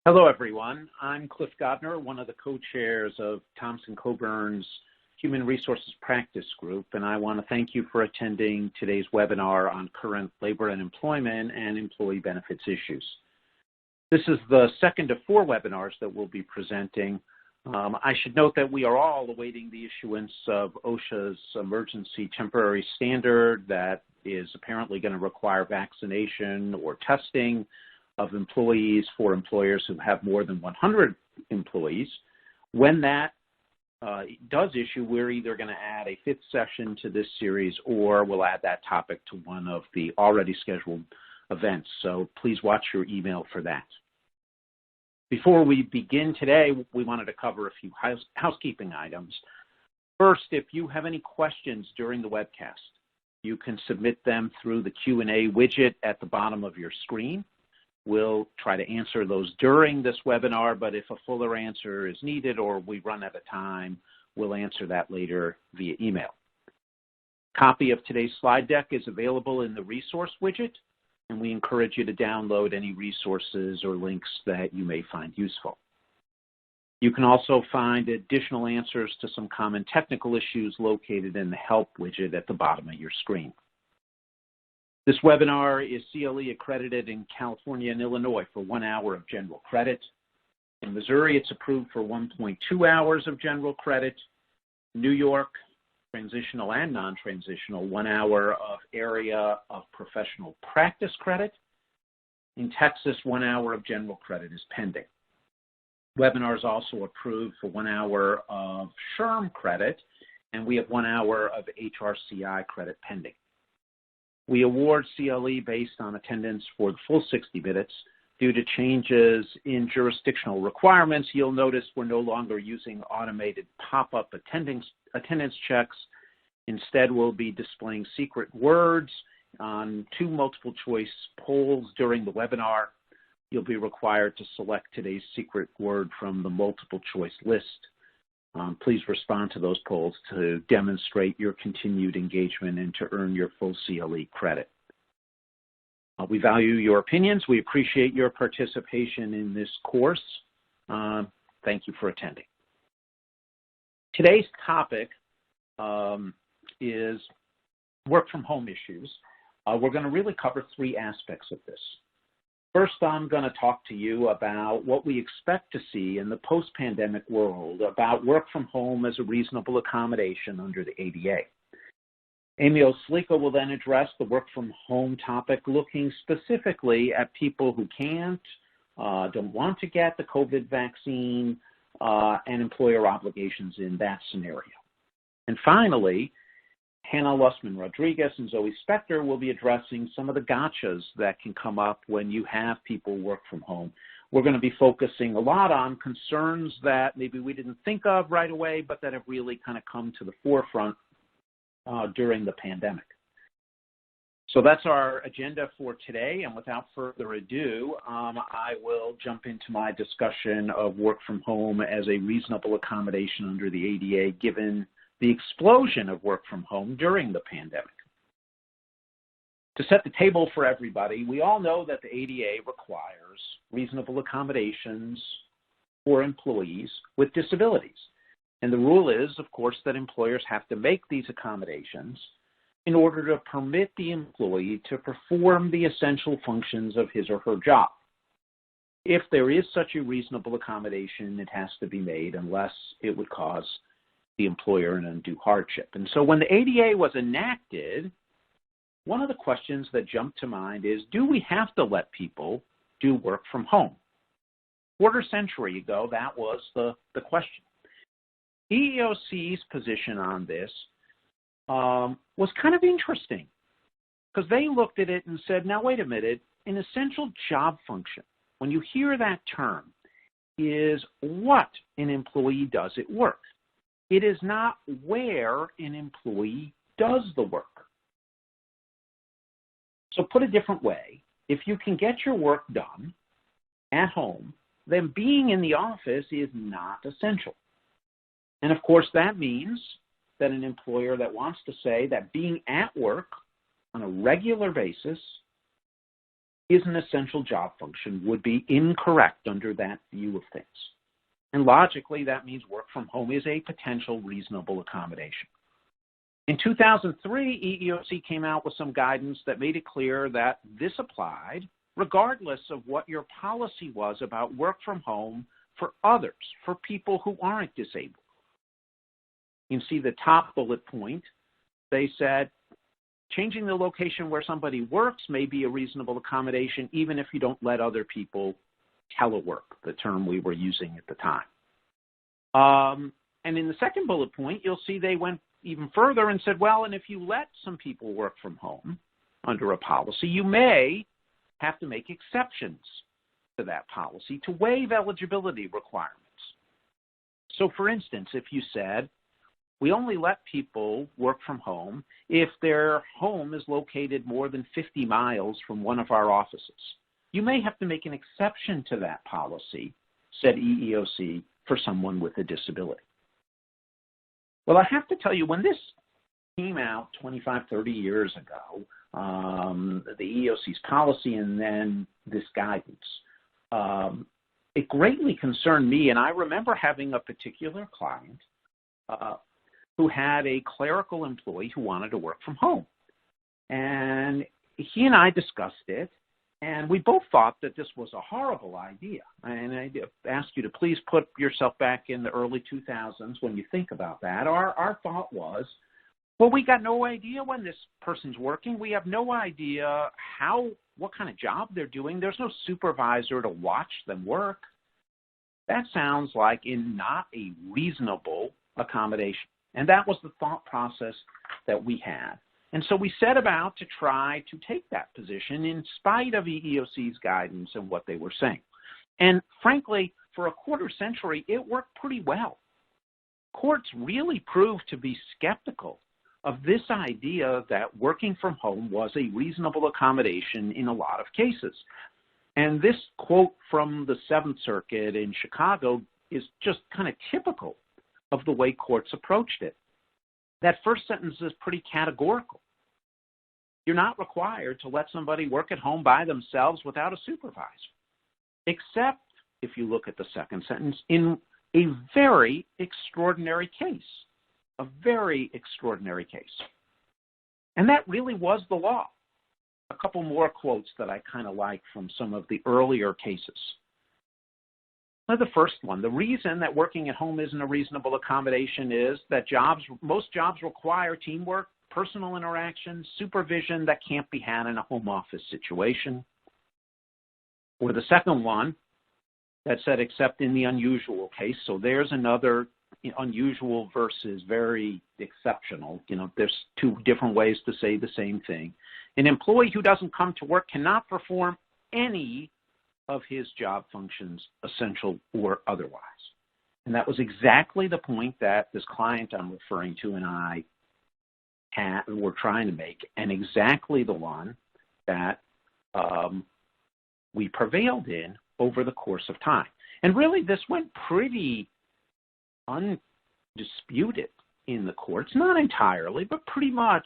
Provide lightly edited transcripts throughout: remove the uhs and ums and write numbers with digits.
Hello, everyone. I'm Cliff Godiner, one of the co-chairs of Thompson Coburn's Human Resources Practice Group, and I want to thank you for attending today's webinar on current labor and employment and employee benefits issues. This is the second of 4 webinars that we'll be presenting. I should note that we are all awaiting the issuance of OSHA's emergency temporary standard that is apparently going to require vaccination or testing of employees for employers who have more than 100 employees. When that does issue, we're either going to add a 5th session to this series or we'll add that topic to one of the already scheduled events. So please watch your email for that. Before we begin today, we wanted to cover a few housekeeping items. First, if you have any questions during the webcast, you can submit them through the Q&A widget at the bottom of your screen. We'll try to answer those during this webinar, but if a fuller answer is needed or we run out of time, we'll answer that later via email. Copy of today's slide deck is available in the resource widget, and we encourage you to download any resources or links that you may find useful. You can also find additional answers to some common technical issues located in the Help widget at the bottom of your screen. This webinar is CLE accredited in California and Illinois for 1 hour of general credit. In Missouri, it's approved for 1.2 hours of general credit. New York, transitional and non-transitional, 1 hour of area of professional practice credit. In Texas, 1 hour of general credit is pending. Webinar is also approved for 1 hour of SHRM credit, and we have 1 hour of HRCI credit pending. We award CLE based on attendance for the full 60 minutes. Due to changes in jurisdictional requirements, you'll notice we're no longer using automated pop-up attendance checks. Instead, we'll be displaying secret words on 2 multiple choice polls during the webinar. You'll be required to select today's secret word from the multiple choice list. Please respond to those polls to demonstrate your continued engagement and to earn your full CLE credit. We value your opinions. We appreciate your participation in this course. Thank you for attending. Today's topic is work from home issues. We're going to really cover 3 aspects of this. First, I'm going to talk to you about what we expect to see in the post-pandemic world about work from home as a reasonable accommodation under the ADA. Amy Oslica will then address the work from home topic, looking specifically at people who can't, don't want to get the COVID vaccine, and employer obligations in that scenario. And finally, Hannah Lustman-Rodriguez and Zoe Spector will be addressing some of the gotchas that can come up when you have people work from home. We're going to be focusing a lot on concerns that maybe we didn't think of right away, but that have really kind of come to the forefront during the pandemic. So that's our agenda for today, and without further ado, I will jump into my discussion of work from home as a reasonable accommodation under the ADA, given the explosion of work from home during the pandemic. To set the table for everybody, we all know that the ADA requires reasonable accommodations for employees with disabilities. And the rule is, of course, that employers have to make these accommodations in order to permit the employee to perform the essential functions of his or her job. If there is such a reasonable accommodation, it has to be made unless it would cause the employer an undue hardship. And so when the ADA was enacted, one of the questions that jumped to mind is, do we have to let people do work from home? Quarter century ago, that was the question. EEOC's position on this was kind of interesting, because they looked at it and said, now wait a minute, an essential job function, when you hear that term, is what an employee does at work. It is not where an employee does the work. So put a different way, if you can get your work done at home, then being in the office is not essential. And of course, that means that an employer that wants to say that being at work on a regular basis is an essential job function would be incorrect under that view of things. And logically, that means work from home is a potential reasonable accommodation. In 2003, EEOC came out with some guidance that made it clear that this applied regardless of what your policy was about work from home for others, for people who aren't disabled. You can see the top bullet point. They said, changing the location where somebody works may be a reasonable accommodation even if you don't let other people telework, the term we were using at the time. And in the second bullet point, you'll see they went even further and said, well, and if you let some people work from home under a policy, you may have to make exceptions to that policy to waive eligibility requirements. So for instance, if you said, we only let people work from home if their home is located more than 50 miles from one of our offices, you may have to make an exception to that policy, said EEOC, for someone with a disability. Well, I have to tell you, when this came out 25, 30 years ago, the EEOC's policy and then this guidance, it greatly concerned me. And I remember having a particular client who had a clerical employee who wanted to work from home. And he and I discussed it, and we both thought that this was a horrible idea. And I ask you to please put yourself back in the early 2000s when you think about that. Our thought was, well, we got no idea when this person's working. We have no idea what kind of job they're doing. There's no supervisor to watch them work. That sounds like not a reasonable accommodation. And that was the thought process that we had. And so we set about to try to take that position in spite of EEOC's guidance and what they were saying. And frankly, for a quarter century, it worked pretty well. Courts really proved to be skeptical of this idea that working from home was a reasonable accommodation in a lot of cases. And this quote from the Seventh Circuit in Chicago is just kind of typical of the way courts approached it. That first sentence is pretty categorical. You're not required to let somebody work at home by themselves without a supervisor, except, if you look at the second sentence, in a very extraordinary case, a very extraordinary case. And that really was the law. A couple more quotes that I kind of like from some of the earlier cases. The first one, the reason that working at home isn't a reasonable accommodation is that most jobs require teamwork, personal interaction, supervision that can't be had in a home office situation. Or the second one that said except in the unusual case. So there's another unusual versus very exceptional. There's two different ways to say the same thing. An employee who doesn't come to work cannot perform any of his job functions, essential or otherwise. And that was exactly the point that this client I'm referring to and I were trying to make, and exactly the one that we prevailed in over the course of time. And really, this went pretty undisputed in the courts, not entirely, but pretty much,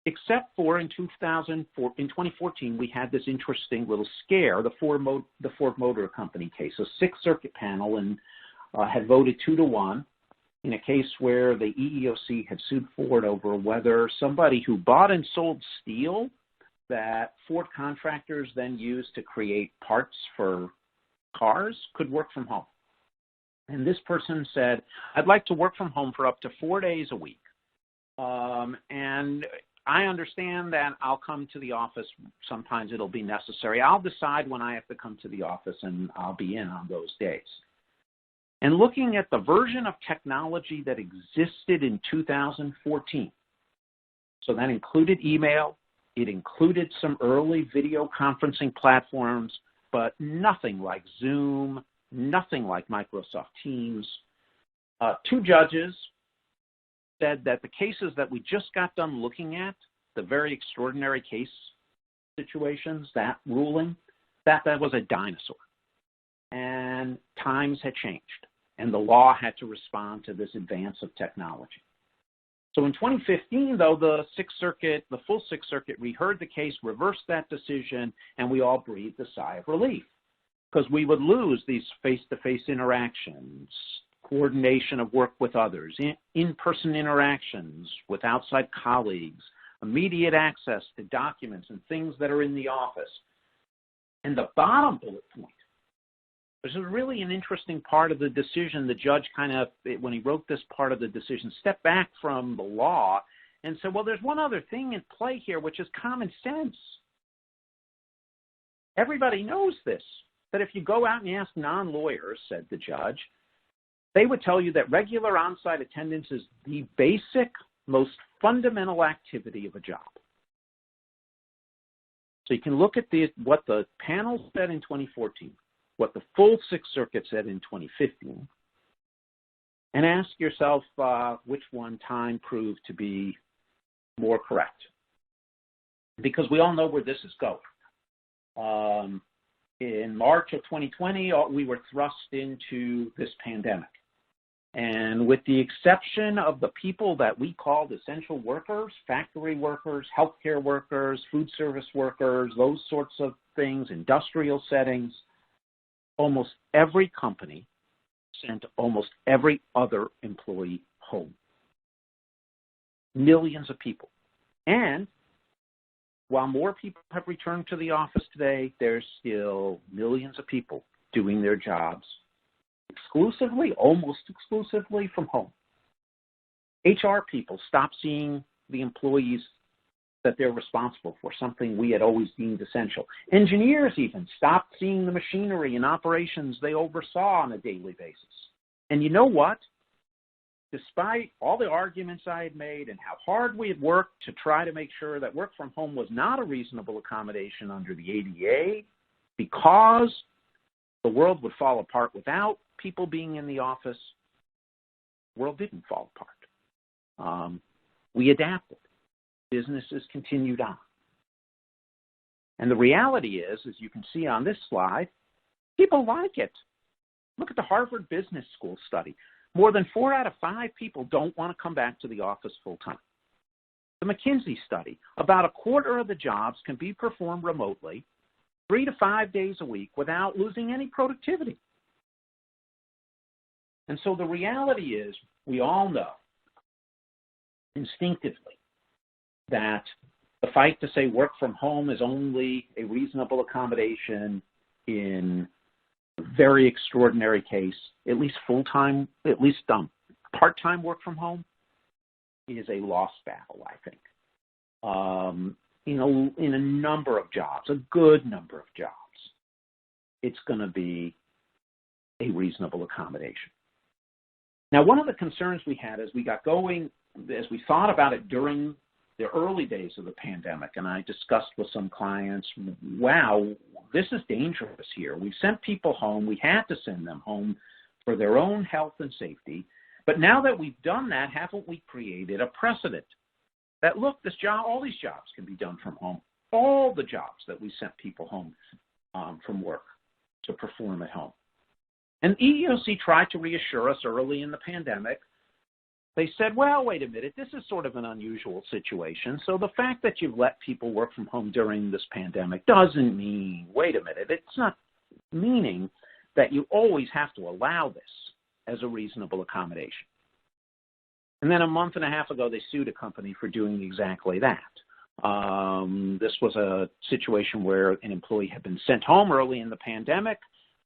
except for in 2014, we had this interesting little scare, the Ford Motor Company case. A Sixth Circuit panel had voted 2-1 in a case where the EEOC had sued Ford over whether somebody who bought and sold steel that Ford contractors then used to create parts for cars could work from home. And this person said, I'd like to work from home for up to 4 days a week. And I understand that I'll come to the office. Sometimes it'll be necessary. I'll decide when I have to come to the office, and I'll be in on those days. And looking at the version of technology that existed in 2014, so that included email, it included some early video conferencing platforms, but nothing like Zoom, nothing like Microsoft Teams. Two judges said that the cases that we just got done looking at, the very extraordinary case situations, that ruling, that was a dinosaur. And times had changed, and the law had to respond to this advance of technology. So in 2015, though, the full Sixth Circuit reheard the case, reversed that decision, and we all breathed a sigh of relief because we would lose these face-to-face interactions, coordination of work with others, in-person interactions with outside colleagues, immediate access to documents and things that are in the office. And the bottom bullet point, this is really an interesting part of the decision. The judge when he wrote this part of the decision, stepped back from the law and said, well, there's one other thing in play here, which is common sense. Everybody knows this, that if you go out and ask non-lawyers, said the judge, they would tell you that regular on-site attendance is the basic, most fundamental activity of a job. So you can look at what the panel said in 2014, what the full Sixth Circuit said in 2015, and ask yourself which one time proved to be more correct. Because we all know where this is going. In March of 2020, we were thrust into this pandemic. And with the exception of the people that we called essential workers, factory workers, healthcare workers, food service workers, those sorts of things, industrial settings, almost every company sent almost every other employee home. Millions of people. And while more people have returned to the office today, there's still millions of people doing their jobs exclusively, almost exclusively from home. HR people stopped seeing the employees that they're responsible for, something we had always deemed essential. Engineers even stopped seeing the machinery and operations they oversaw on a daily basis. And you know what? Despite all the arguments I had made and how hard we had worked to try to make sure that work from home was not a reasonable accommodation under the ADA, because the world would fall apart without people being in the office, the world didn't fall apart. We adapted. Businesses continued on. And the reality is, as you can see on this slide, people like it. Look at the Harvard Business School study. More than 4 out of 5 people don't want to come back to the office full time. The McKinsey study, about a quarter of the jobs can be performed remotely 3 to 5 days a week without losing any productivity. And so the reality is, we all know instinctively that the fight to say work from home is only a reasonable accommodation in a very extraordinary case, at least full-time, at least part-time work from home, is a lost battle, I think. In a number of jobs, a good number of jobs, it's going to be a reasonable accommodation. Now, one of the concerns we had as we got going, as we thought about it during the early days of the pandemic, and I discussed with some clients, wow, this is dangerous here. We've sent people home. We had to send them home for their own health and safety. But now that we've done that, haven't we created a precedent that, look, all these jobs can be done from home. All the jobs that we sent people home from work to perform at home. And EEOC tried to reassure us early in the pandemic. They said, well, wait a minute, this is sort of an unusual situation. So the fact that you've let people work from home during this pandemic doesn't mean, wait a minute, it's not meaning that you always have to allow this as a reasonable accommodation. And then a month and a half ago, they sued a company for doing exactly that. This was a situation where an employee had been sent home early in the pandemic.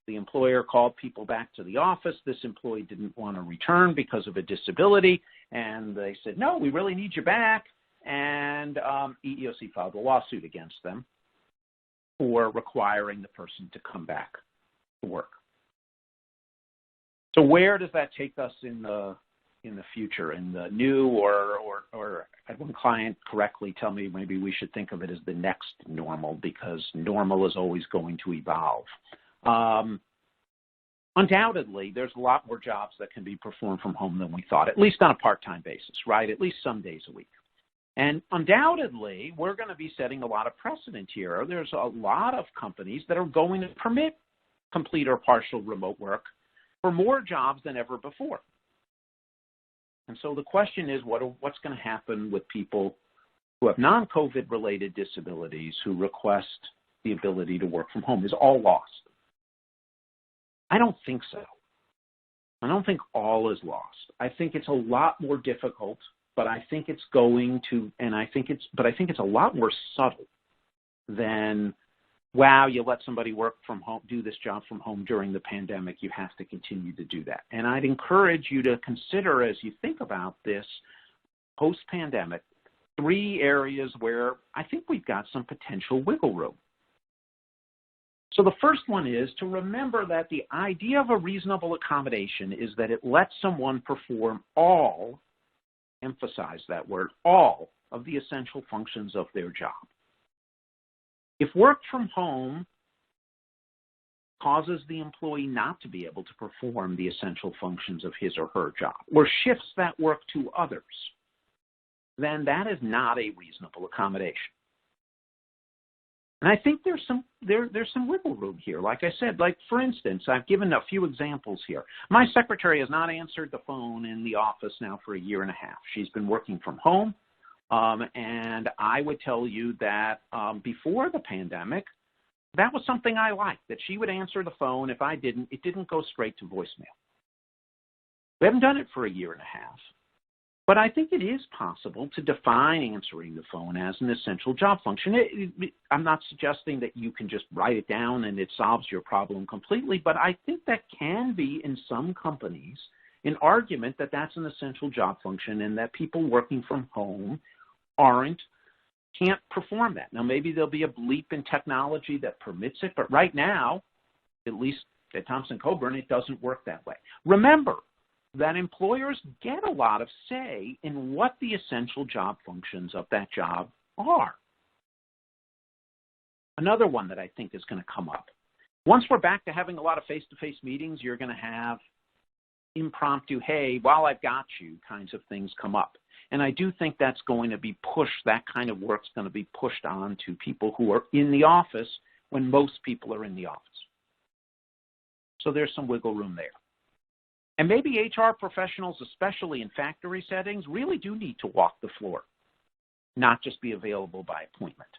The employer called people back to the office. This employee didn't want to return because of a disability. And they said, no, we really need you back. And EEOC filed a lawsuit against them for requiring the person to come back to work. So where does that take us in the future, in the new or I had one client correctly tell me maybe we should think of it as the next normal, because normal is always going to evolve. Undoubtedly, there's a lot more jobs that can be performed from home than we thought, at least on a part-time basis, right? At least some days a week. And undoubtedly, we're going to be setting a lot of precedent here. There's a lot of companies that are going to permit complete or partial remote work for more jobs than ever before. And so the question is, what's going to happen with people who have non-COVID related disabilities who request the ability to work from home? Is all lost? I don't think so. I don't think all is lost. I think it's a lot more difficult, but I think it's going to, I think it's a lot more subtle than, wow, you let somebody work from home, do this job from home during the pandemic, you have to continue to do that. And I'd encourage you to consider, as you think about this post-pandemic, 3 areas where I think we've got some potential wiggle room. So the first one is to remember that the idea of a reasonable accommodation is that it lets someone perform all, emphasize that word, all of the essential functions of their job. If work from home causes the employee not to be able to perform the essential functions of his or her job, or shifts that work to others, then that is not a reasonable accommodation. And I think there's some wiggle room here. Like I said, like for instance, I've given a few examples here. My secretary has not answered the phone in the office now for 1.5 years. She's been working from home. And I would tell you that before the pandemic, that was something I liked, that she would answer the phone. If I didn't, it didn't go straight to voicemail. We haven't done it for 1.5 years. But I think it is possible to define answering the phone as an essential job function. I'm not suggesting that you can just write it down and it solves your problem completely, but I think that can be, in some companies, an argument that that's an essential job function and that people working from home can't perform that. Now, maybe there'll be a bleep in technology that permits it, but right now, at least at Thomson Coburn, it doesn't work that way. Remember that employers get a lot of say in what the essential job functions of that job are. Another one that I think is going to come up. Once we're back to having a lot of face-to-face meetings, you're going to have impromptu, hey, while I've got you kinds of things come up. And I do think that's going to be pushed, that kind of work's going to be pushed on to people who are in the office when most people are in the office. So there's some wiggle room there. And maybe HR professionals, especially in factory settings, really do need to walk the floor, not just be available by appointment.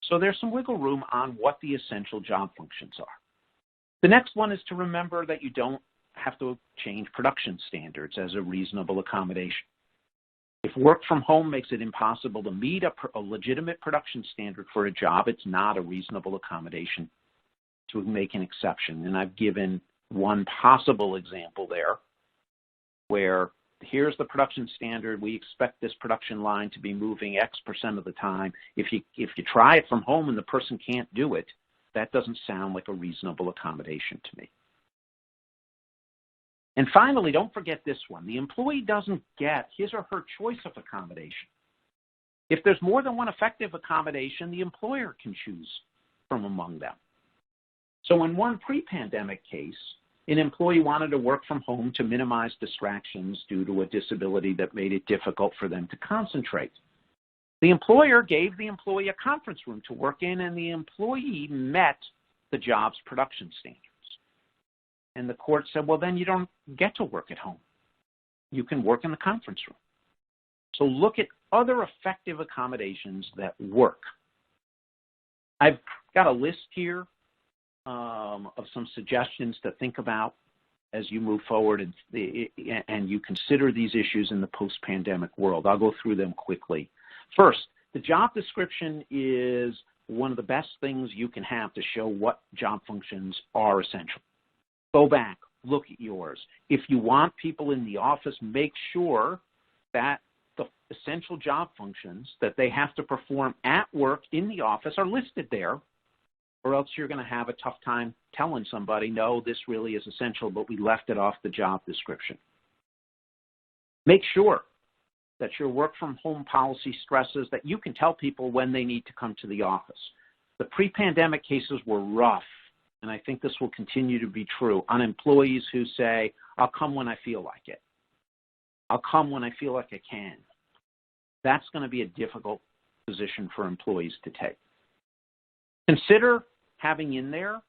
So there's some wiggle room on what the essential job functions are. The next one is to remember that you don't have to change production standards as a reasonable accommodation. If work from home makes it impossible to meet a legitimate production standard for a job, it's not a reasonable accommodation to make an exception. And I've given one possible example there where here's the production standard. We expect this production line to be moving X% of the time. If you try it from home and the person can't do it, that doesn't sound like a reasonable accommodation to me. And finally, don't forget this one. The employee doesn't get his or her choice of accommodation. If there's more than one effective accommodation, the employer can choose from among them. So in one pre-pandemic case, an employee wanted to work from home to minimize distractions due to a disability that made it difficult for them to concentrate. The employer gave the employee a conference room to work in, and the employee met the job's production standards. And the court said, well, then you don't get to work at home. You can work in the conference room. So look at other effective accommodations that work. I've got a list here of some suggestions to think about as you move forward and you consider these issues in the post-pandemic world. I'll go through them quickly. First, the job description is one of the best things you can have to show what job functions are essential. Go back, look at yours. If you want people in the office, make sure that the essential job functions that they have to perform at work in the office are listed there, or else you're going to have a tough time telling somebody, no, this really is essential, but we left it off the job description. Make sure that your work from home policy stresses that you can tell people when they need to come to the office. The pre-pandemic cases were rough, and I think this will continue to be true, on employees who say, I'll come when I feel like it. I'll come when I feel like I can. That's going to be a difficult position for employees to take. Consider having in there,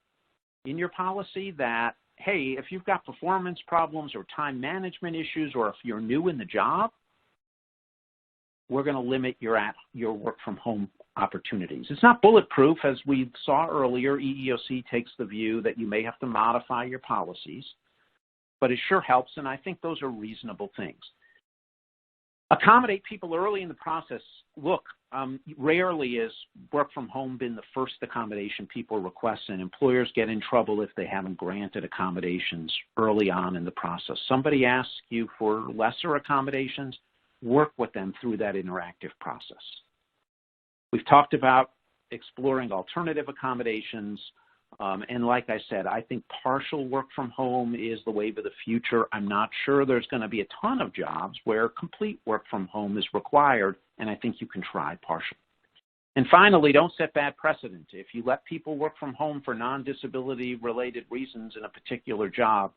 in your policy, that hey, if you've got performance problems or time management issues, or if you're new in the job, we're going to limit your work from home opportunities. It's not bulletproof. As we saw earlier, EEOC takes the view that you may have to modify your policies, but it sure helps, and I think those are reasonable things. Accommodate people early in the process. Look, rarely has work from home been the first accommodation people request, and employers get in trouble if they haven't granted accommodations early on in the process. Somebody asks you for lesser accommodations, work with them through that interactive process. We've talked about exploring alternative accommodations, and like I said, I think partial work from home is the wave of the future. I'm not sure there's going to be a ton of jobs where complete work from home is required, and I think you can try partial. And finally, don't set bad precedent. If you let people work from home for non-disability related reasons in a particular job,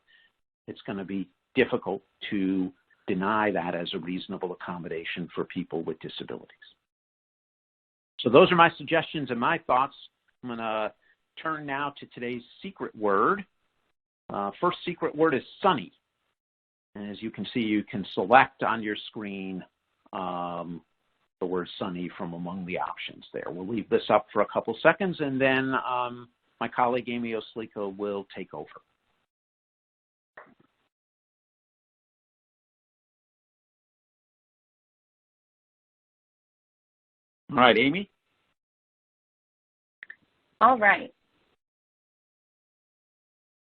it's going to be difficult to deny that as a reasonable accommodation for people with disabilities. So those are my suggestions and my thoughts. I'm going to turn now to today's secret word. First secret word is sunny. And as you can see, you can select on your screen the word sunny from among the options there. We'll leave this up for a couple seconds, and then my colleague Amy Oslica will take over. All right, Amy. All right.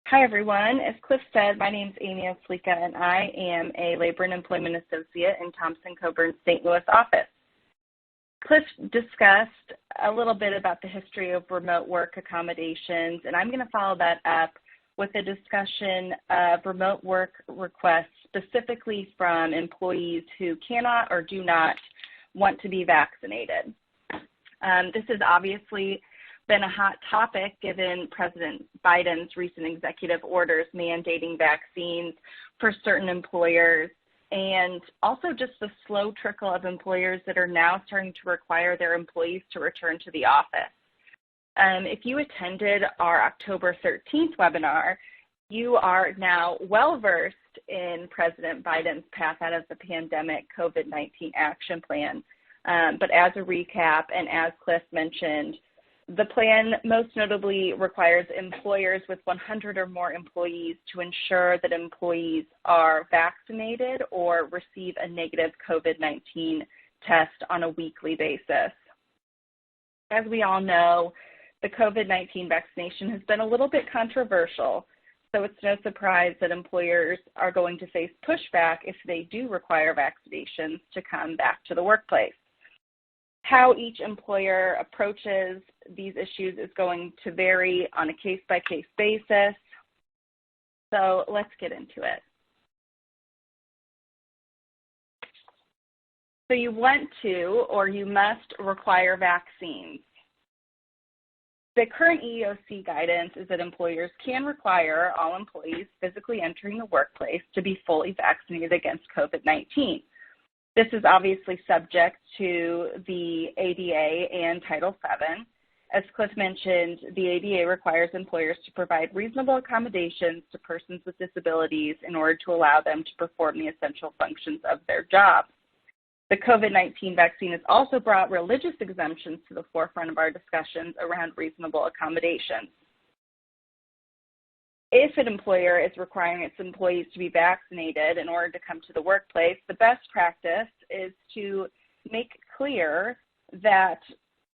Hi, everyone. As Cliff said, my name is Amy Oslica, and I am a Labor and Employment Associate in Thompson Coburn's St. Louis office. Cliff discussed a little bit about the history of remote work accommodations, and I'm going to follow that up with a discussion of remote work requests specifically from employees who cannot or do not want to be vaccinated. This has obviously been a hot topic given President Biden's recent executive orders mandating vaccines for certain employers, and also just the slow trickle of employers that are now starting to require their employees to return to the office. If you attended our October 13th webinar, you are now well-versed in President Biden's path out of the pandemic COVID-19 action plan. But as a recap, and as Cliff mentioned, the plan most notably requires employers with 100 or more employees to ensure that employees are vaccinated or receive a negative COVID-19 test on a weekly basis. As we all know, the COVID-19 vaccination has been a little bit controversial, so it's no surprise that employers are going to face pushback if they do require vaccinations to come back to the workplace. How each employer approaches these issues is going to vary on a case-by-case basis. So let's get into it. So you want to or you must require vaccines. The current EEOC guidance is that employers can require all employees physically entering the workplace to be fully vaccinated against COVID-19. This is obviously subject to the ADA and Title VII. As Cliff mentioned, the ADA requires employers to provide reasonable accommodations to persons with disabilities in order to allow them to perform the essential functions of their job. The COVID-19 vaccine has also brought religious exemptions to the forefront of our discussions around reasonable accommodations. If an employer is requiring its employees to be vaccinated in order to come to the workplace, the best practice is to make clear that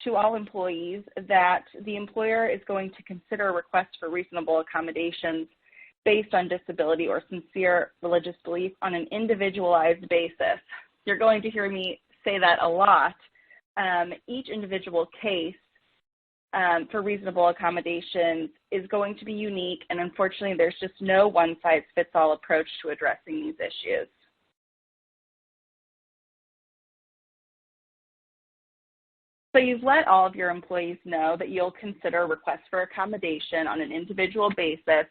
to all employees that the employer is going to consider requests for reasonable accommodations based on disability or sincere religious belief on an individualized basis. You're going to hear me say that a lot. Each individual case for reasonable accommodations is going to be unique, and unfortunately there's just no one-size-fits-all approach to addressing these issues. So you've let all of your employees know that you'll consider requests for accommodation on an individual basis,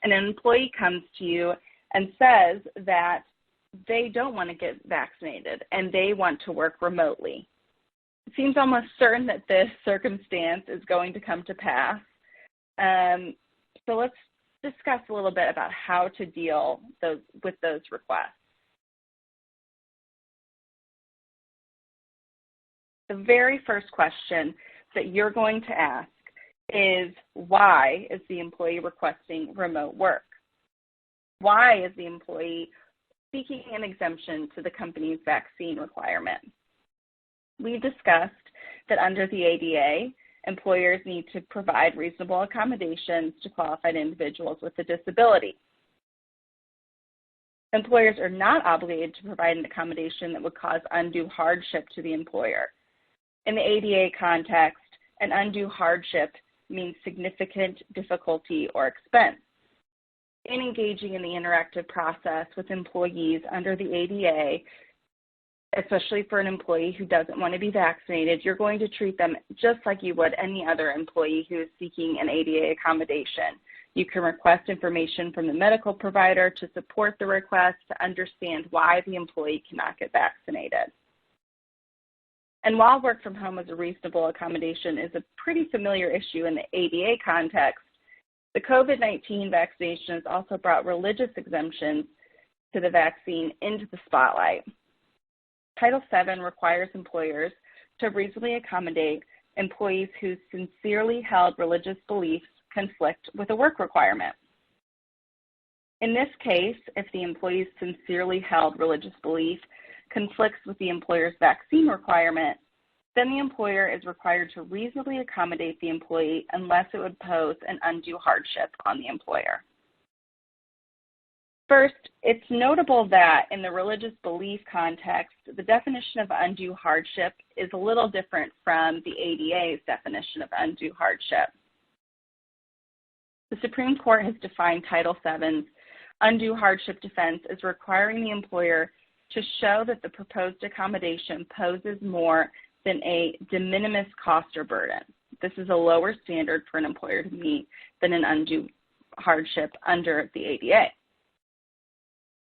and an employee comes to you and says that they don't want to get vaccinated and they want to work remotely. It seems almost certain that this circumstance is going to come to pass. So let's discuss a little bit about how to deal with those requests. The very first question that you're going to ask is, why is the employee requesting remote work? Why is the employee seeking an exemption to the company's vaccine requirement? We discussed that under the ADA, employers need to provide reasonable accommodations to qualified individuals with a disability. Employers are not obligated to provide an accommodation that would cause undue hardship to the employer. In the ADA context, an undue hardship means significant difficulty or expense. In engaging in the interactive process with employees under the ADA, especially for an employee who doesn't want to be vaccinated, you're going to treat them just like you would any other employee who is seeking an ADA accommodation. You can request information from the medical provider to support the request to understand why the employee cannot get vaccinated. And while work from home as a reasonable accommodation is a pretty familiar issue in the ADA context, the COVID-19 vaccination has also brought religious exemptions to the vaccine into the spotlight. Title VII requires employers to reasonably accommodate employees whose sincerely held religious beliefs conflict with a work requirement. In this case, if the employee's sincerely held religious belief conflicts with the employer's vaccine requirement, then the employer is required to reasonably accommodate the employee unless it would pose an undue hardship on the employer. First, it's notable that in the religious belief context, the definition of undue hardship is a little different from the ADA's definition of undue hardship. The Supreme Court has defined Title VII's undue hardship defense as requiring the employer to show that the proposed accommodation poses more than a de minimis cost or burden. This is a lower standard for an employer to meet than an undue hardship under the ADA.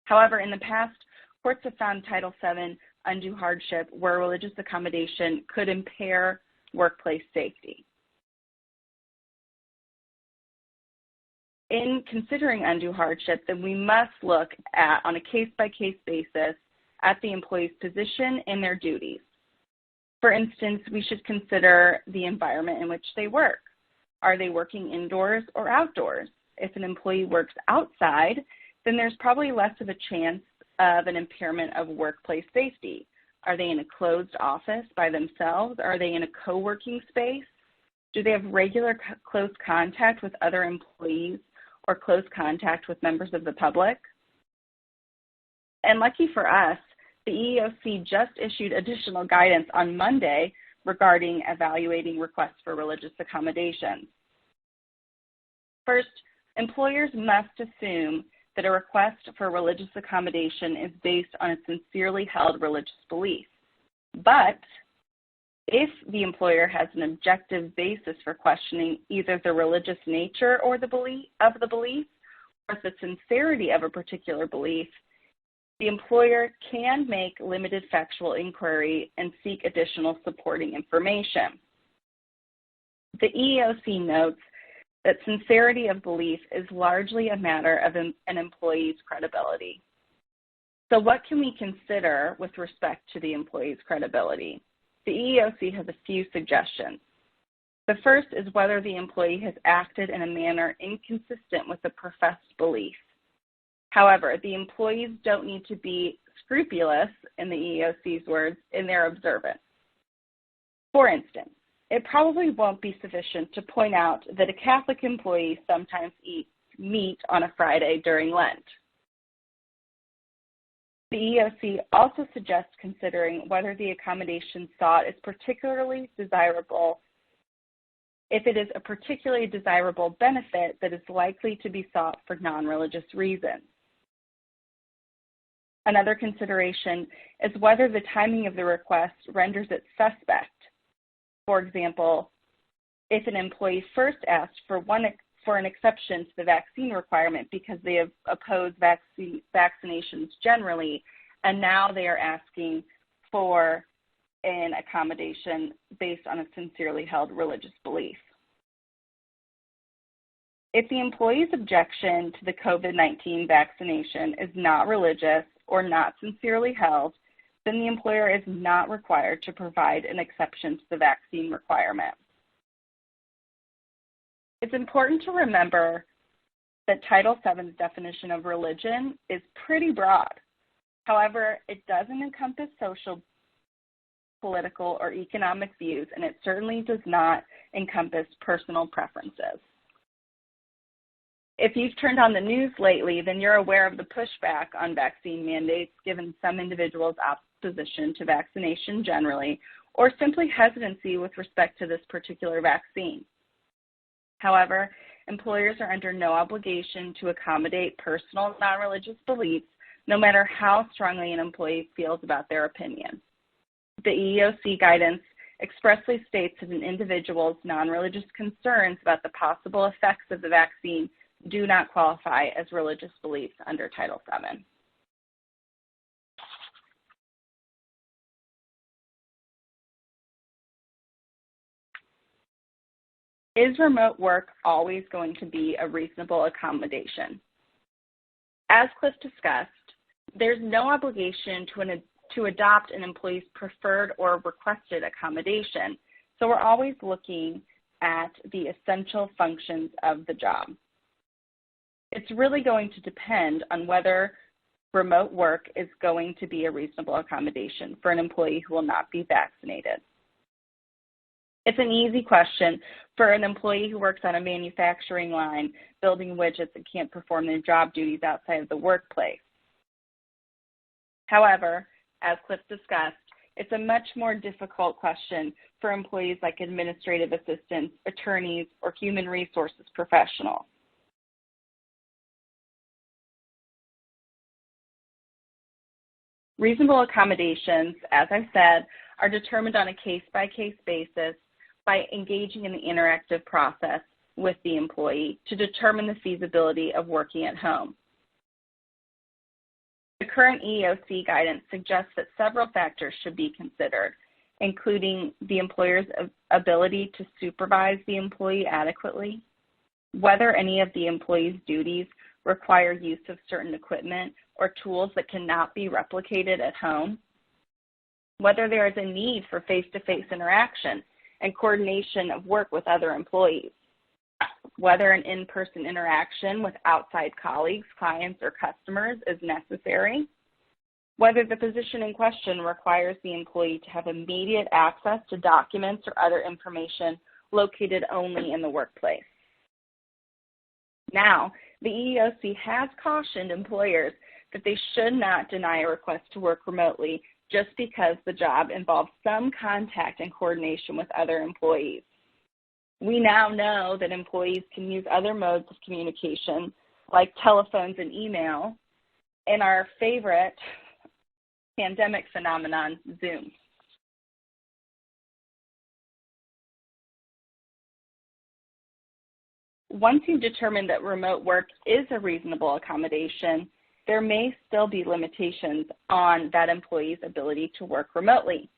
However, in the past, courts have found Title VII undue hardship where religious accommodation could impair workplace safety. In considering undue hardship, then we must look at, on a case-by-case basis, at the employee's position and their duties. For instance, we should consider the environment in which they work. Are they working indoors or outdoors? If an employee works outside, then there's probably less of a chance of an impairment of workplace safety. Are they in a closed office by themselves? Are they in a co-working space? Do they have regular close contact with other employees or close contact with members of the public? And lucky for us, the EEOC just issued additional guidance on Monday regarding evaluating requests for religious accommodations. First, employers must assume that a request for religious accommodation is based on a sincerely held religious belief. But if the employer has an objective basis for questioning either the religious nature or the belief, or the sincerity of a particular belief, the employer can make limited factual inquiry and seek additional supporting information. The EEOC notes that sincerity of belief is largely a matter of an employee's credibility. So what can we consider with respect to the employee's credibility? The EEOC has a few suggestions. The first is whether the employee has acted in a manner inconsistent with the professed belief. However, the employees don't need to be scrupulous, in the EEOC's words, in their observance. For instance, it probably won't be sufficient to point out that a Catholic employee sometimes eats meat on a Friday during Lent. The EEOC also suggests considering whether the accommodation sought is particularly desirable, if it is a particularly desirable benefit that is likely to be sought for non-religious reasons. Another consideration is whether the timing of the request renders it suspect. For example, if an employee first asked for an exception to the vaccine requirement because they have opposed vaccinations generally, and now they are asking for an accommodation based on a sincerely held religious belief. If the employee's objection to the COVID-19 vaccination is not religious or not sincerely held, then the employer is not required to provide an exception to the vaccine requirement. It's important to remember that Title VII's definition of religion is pretty broad. However, it doesn't encompass social, political, or economic views, and it certainly does not encompass personal preferences. If you've turned on the news lately, then you're aware of the pushback on vaccine mandates given some individuals' opposition to vaccination generally, or simply hesitancy with respect to this particular vaccine. However, employers are under no obligation to accommodate personal non-religious beliefs, no matter how strongly an employee feels about their opinion. The EEOC guidance expressly states that an individual's non-religious concerns about the possible effects of the vaccine do not qualify as religious beliefs under Title VII. Is remote work always going to be a reasonable accommodation? As Cliff discussed, there's no obligation to adopt an employee's preferred or requested accommodation, so we're always looking at the essential functions of the job. It's really going to depend on whether remote work is going to be a reasonable accommodation for an employee who will not be vaccinated. It's an easy question for an employee who works on a manufacturing line building widgets and can't perform their job duties outside of the workplace. However, as Cliff discussed, it's a much more difficult question for employees like administrative assistants, attorneys, or human resources professionals. Reasonable accommodations, as I said, are determined on a case-by-case basis by engaging in the interactive process with the employee to determine the feasibility of working at home. The current EEOC guidance suggests that several factors should be considered, including the employer's ability to supervise the employee adequately, whether any of the employee's duties require use of certain equipment or tools that cannot be replicated at home, whether there is a need for face-to-face interaction and coordination of work with other employees, whether an in-person interaction with outside colleagues, clients, or customers is necessary, whether the position in question requires the employee to have immediate access to documents or other information located only in the workplace. Now, the EEOC has cautioned employers that they should not deny a request to work remotely just because the job involves some contact and coordination with other employees. We now know that employees can use other modes of communication like telephones and email, and our favorite pandemic phenomenon, Zoom. Once you've determined that remote work is a reasonable accommodation, there may still be limitations on that employee's ability to work remotely.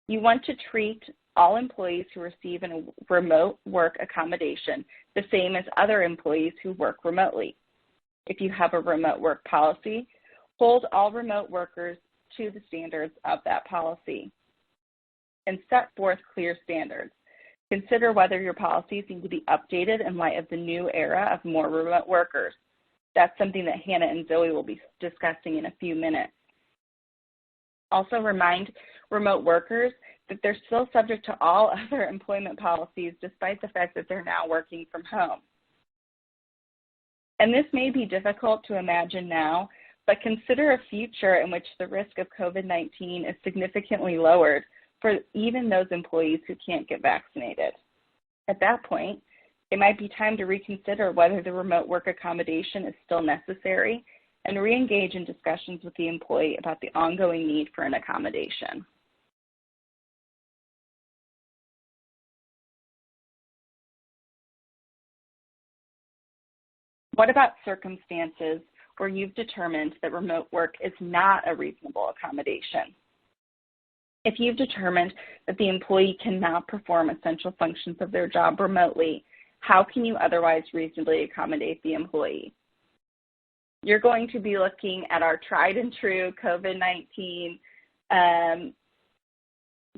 You want to treat all employees who receive a remote work accommodation the same as other employees who work remotely. If you have a remote work policy, hold all remote workers to the standards of that policy and set forth clear standards. Consider whether your policies need to be updated in light of the new era of more remote workers. That's something that Hannah and Zoe will be discussing in a few minutes. Also remind remote workers that they're still subject to all other employment policies despite the fact that they're now working from home. And this may be difficult to imagine now, but consider a future in which the risk of COVID-19 is significantly lowered for even those employees who can't get vaccinated. At that point, it might be time to reconsider whether the remote work accommodation is still necessary and re-engage in discussions with the employee about the ongoing need for an accommodation. What about circumstances where you've determined that remote work is not a reasonable accommodation? If you've determined that the employee cannot perform essential functions of their job remotely, how can you otherwise reasonably accommodate the employee? You're going to be looking at our tried and true COVID-19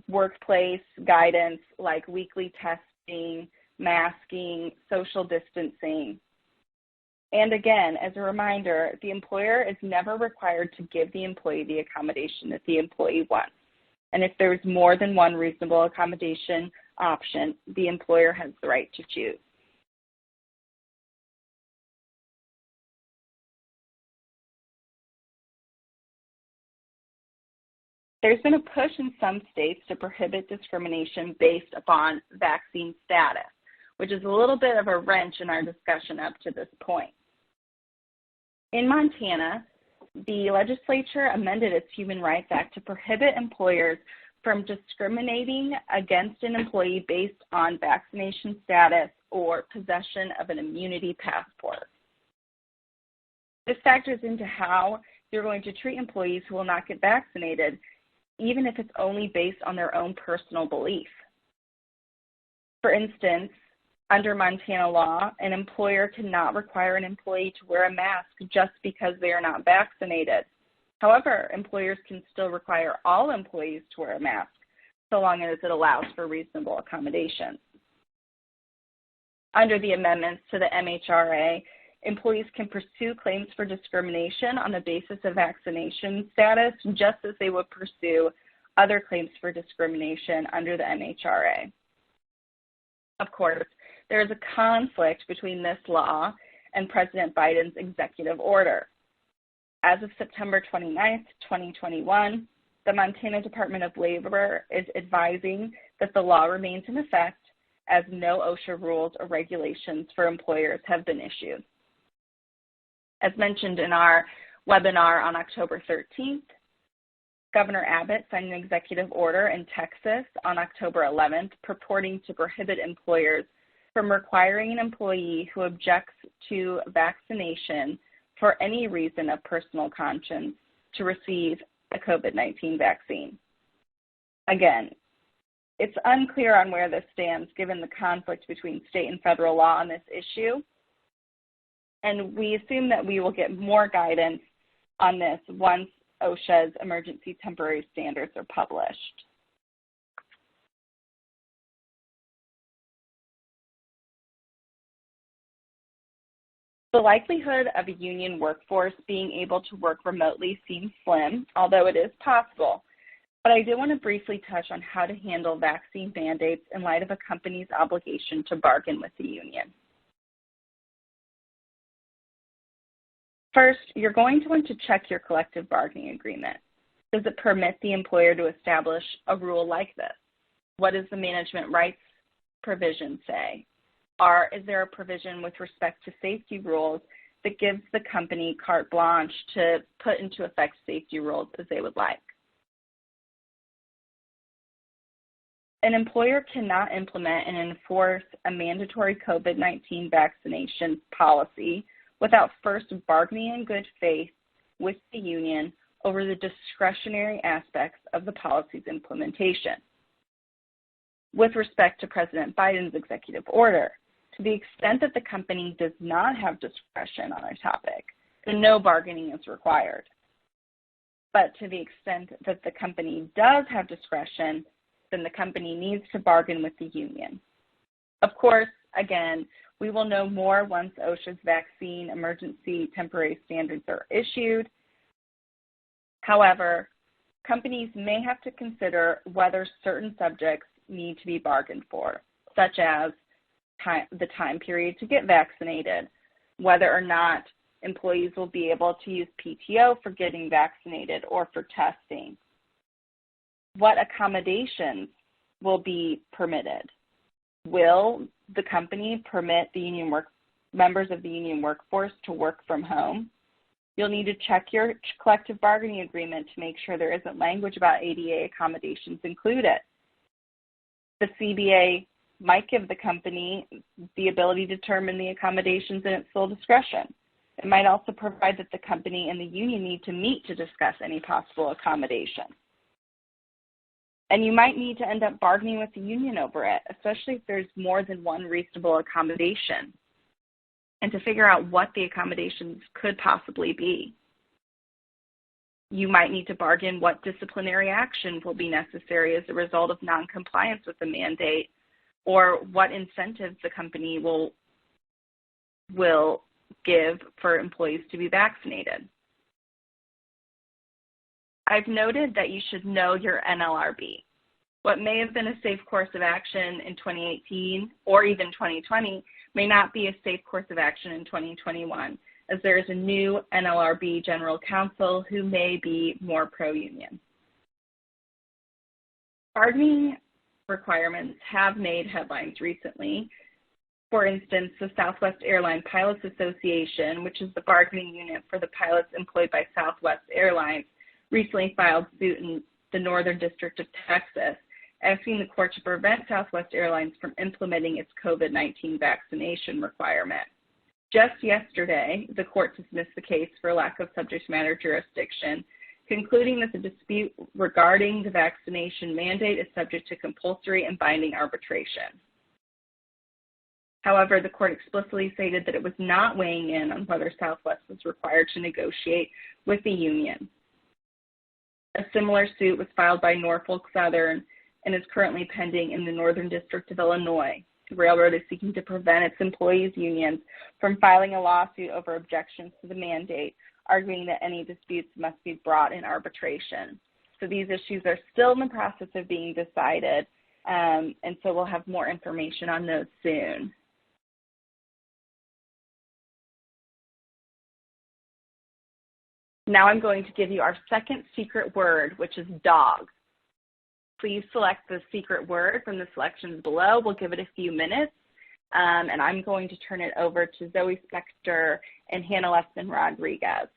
workplace guidance like weekly testing, masking, social distancing. And again, as a reminder, the employer is never required to give the employee the accommodation that the employee wants. And if there's more than one reasonable accommodation option, the employer has the right to choose. There's been a push in some states to prohibit discrimination based upon vaccine status, which is a little bit of a wrench in our discussion up to this point. In Montana, the legislature amended its Human Rights Act to prohibit employers from discriminating against an employee based on vaccination status or possession of an immunity passport. This factors into how you're going to treat employees who will not get vaccinated, even if it's only based on their own personal belief. For instance, under Montana law, an employer cannot require an employee to wear a mask just because they are not vaccinated. However, employers can still require all employees to wear a mask, so long as it allows for reasonable accommodations. Under the amendments to the MHRA, employees can pursue claims for discrimination on the basis of vaccination status, just as they would pursue other claims for discrimination under the MHRA. Of course, there is a conflict between this law and President Biden's executive order. As of September 29, 2021, the Montana Department of Labor is advising that the law remains in effect as no OSHA rules or regulations for employers have been issued. As mentioned in our webinar on October 13th, Governor Abbott signed an executive order in Texas on October 11th purporting to prohibit employers from requiring an employee who objects to vaccination for any reason of personal conscience to receive a COVID-19 vaccine. Again, it's unclear on where this stands given the conflict between state and federal law on this issue, and we assume that we will get more guidance on this once OSHA's emergency temporary standards are published. The likelihood of a union workforce being able to work remotely seems slim, although it is possible. But I do want to briefly touch on how to handle vaccine mandates in light of a company's obligation to bargain with the union. First, you're going to want to check your collective bargaining agreement. Does it permit the employer to establish a rule like this? What does the management rights provision say? Or is there a provision with respect to safety rules that gives the company carte blanche to put into effect safety rules as they would like? An employer cannot implement and enforce a mandatory COVID-19 vaccination policy without first bargaining in good faith with the union over the discretionary aspects of the policy's implementation. With respect to President Biden's executive order, to the extent that the company does not have discretion on a topic, then no bargaining is required. But to the extent that the company does have discretion, then the company needs to bargain with the union. Of course, again, we will know more once OSHA's vaccine emergency temporary standards are issued. However, companies may have to consider whether certain subjects need to be bargained for, such as the time period to get vaccinated, whether or not employees will be able to use PTO for getting vaccinated or for testing, what accommodations will be permitted. Will the company permit the members of the union workforce to work from home? You'll need to check your collective bargaining agreement to make sure there isn't language about ADA accommodations included. The CBA might give the company the ability to determine the accommodations in its sole discretion. It might also provide that the company and the union need to meet to discuss any possible accommodation. And you might need to end up bargaining with the union over it, especially if there's more than one reasonable accommodation, and to figure out what the accommodations could possibly be. You might need to bargain what disciplinary action will be necessary as a result of noncompliance with the mandate, or what incentives the company will give for employees to be vaccinated. I've noted that you should know your NLRB. What may have been a safe course of action in 2018 or even 2020 may not be a safe course of action in 2021, as there is a new NLRB General Counsel who may be more pro-union. Bargaining requirements have made headlines recently. For instance, the Southwest Airline Pilots Association, which is the bargaining unit for the pilots employed by Southwest Airlines, recently filed suit in the Northern District of Texas, asking the court to prevent Southwest Airlines from implementing its COVID-19 vaccination requirement. Just yesterday, the court dismissed the case for lack of subject matter jurisdiction, concluding that the dispute regarding the vaccination mandate is subject to compulsory and binding arbitration. However, the court explicitly stated that it was not weighing in on whether Southwest was required to negotiate with the union. A similar suit was filed by Norfolk Southern and is currently pending in the Northern District of Illinois. The railroad is seeking to prevent its employees' unions from filing a lawsuit over objections to the mandate, arguing that any disputes must be brought in arbitration. So these issues are still in the process of being decided, and so we'll have more information on those soon. Now I'm going to give you our second secret word, which is dog. Please select the secret word from the selections below. We'll give it a few minutes, and I'm going to turn it over to Zoe Spector and Hannah Lustman-Rodriguez.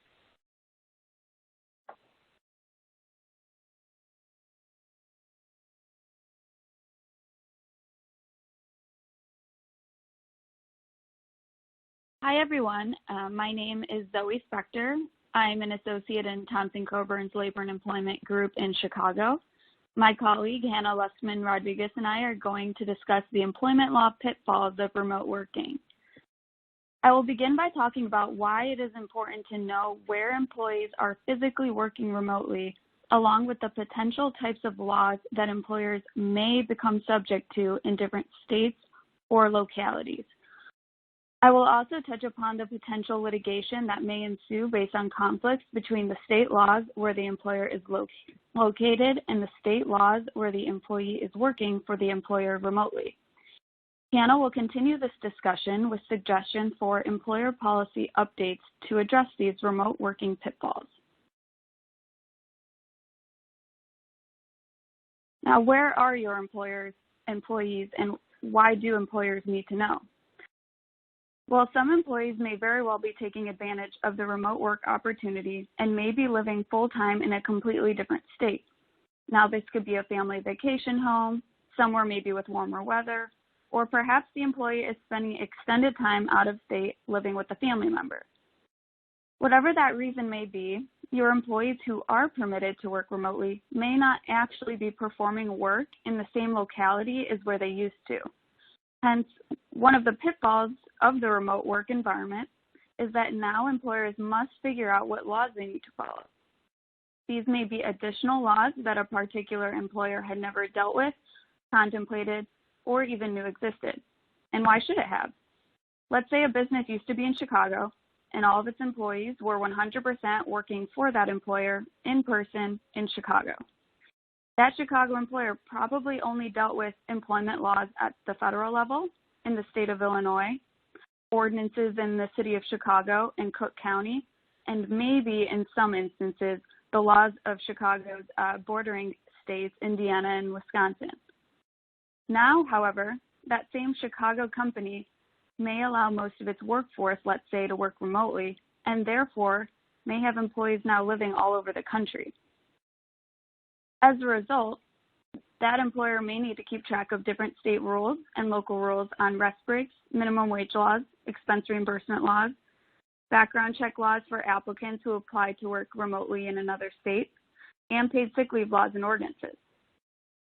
Hi, everyone. My name is Zoe Spector. I'm an associate in Thomson Coburn's Labor and Employment Group in Chicago. My colleague, Hannah Lustman-Rodriguez, and I are going to discuss the employment law pitfalls of remote working. I will begin by talking about why it is important to know where employees are physically working remotely, along with the potential types of laws that employers may become subject to in different states or localities. I will also touch upon the potential litigation that may ensue based on conflicts between the state laws where the employer is located and the state laws where the employee is working for the employer remotely. Hannah will continue this discussion with suggestions for employer policy updates to address these remote working pitfalls. Now, where are your employees, and why do employers need to know? Well, some employees may very well be taking advantage of the remote work opportunities and may be living full-time in a completely different state. Now, this could be a family vacation home, somewhere maybe with warmer weather, or perhaps the employee is spending extended time out of state living with a family member. Whatever that reason may be, your employees who are permitted to work remotely may not actually be performing work in the same locality as where they used to. Hence, one of the pitfalls of the remote work environment is that now employers must figure out what laws they need to follow. These may be additional laws that a particular employer had never dealt with, contemplated, or even knew existed. And why should it have? Let's say a business used to be in Chicago and all of its employees were 100% working for that employer in person in Chicago. That Chicago employer probably only dealt with employment laws at the federal level in the state of Illinois, ordinances in the city of Chicago and Cook County, and maybe in some instances, the laws of Chicago's bordering states, Indiana and Wisconsin. Now, however, that same Chicago company may allow most of its workforce, let's say, to work remotely, and therefore may have employees now living all over the country. As a result, that employer may need to keep track of different state rules and local rules on rest breaks, minimum wage laws, expense reimbursement laws, background check laws for applicants who apply to work remotely in another state, and paid sick leave laws and ordinances.